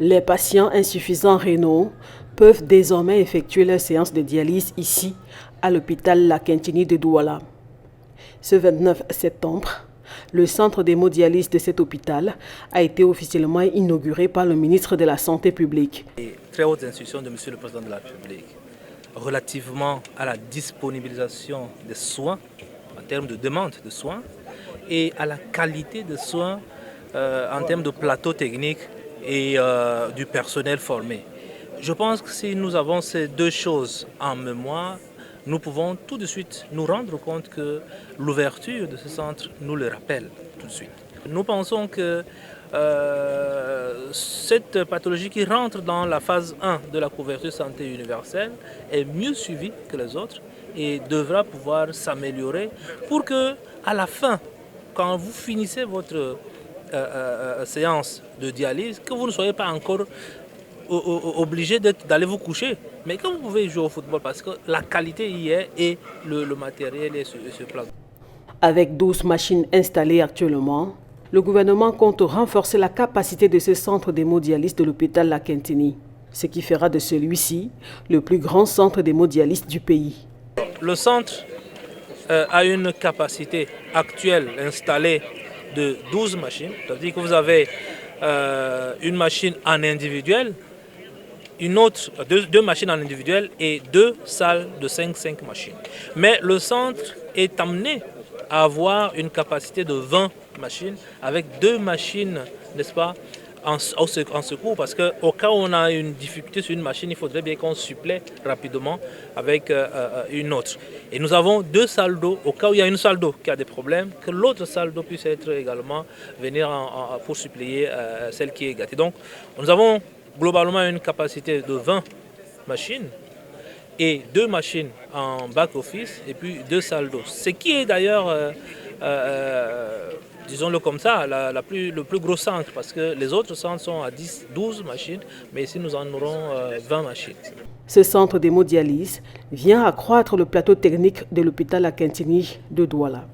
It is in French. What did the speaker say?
Les patients insuffisants rénaux peuvent désormais effectuer leur séance de dialyse ici, à l'hôpital La Quintini de Douala. Ce 29 septembre, le centre d'hémodialyse de cet hôpital a été officiellement inauguré par le ministre de la Santé publique. Les très hautes instructions de M. le Président de la République relativement à la disponibilisation des soins, en termes de demande de soins, et à la qualité de soins en termes de plateau technique et du personnel formé. Je pense que si nous avons ces deux choses en mémoire, nous pouvons tout de suite nous rendre compte que l'ouverture de ce centre nous le rappelle tout de suite. Nous pensons que cette pathologie qui rentre dans la phase 1 de la couverture santé universelle est mieux suivie que les autres et devra pouvoir s'améliorer pour que, à la fin, quand vous finissez votre séance de dialyse, que vous ne soyez pas encore obligé d'aller vous coucher, mais que vous pouvez jouer au football parce que la qualité y est et le matériel est sur place. Avec 12 machines installées actuellement, le gouvernement compte renforcer la capacité de ce centre d'hémodialyse de l'hôpital La Quintini, ce qui fera de celui-ci le plus grand centre d'hémodialyse du pays. Le centre a une capacité actuelle installée de 12 machines, c'est-à-dire que vous avez une machine en individuel, deux machines en individuel et 2 salles de 5 machines. Mais le centre est amené à avoir une capacité de 20 machines avec 2 machines, n'est-ce pas, en secours, parce qu'au cas où on a une difficulté sur une machine, il faudrait bien qu'on supplée rapidement avec une autre. Et nous avons 2 salles d'eau, au cas où il y a une salle d'eau qui a des problèmes, que l'autre salle d'eau puisse être également venir pour suppléer celle qui est gâtée. Donc nous avons globalement une capacité de 20 machines et 2 machines en back-office et puis 2 salles d'eau. Ce qui est d'ailleurs, disons-le comme ça, le plus gros centre parce que les autres centres sont à 12 machines, mais ici nous en aurons 20 machines. Ce centre d'hémodialyse vient accroître le plateau technique de l'hôpital La Quintini de Douala.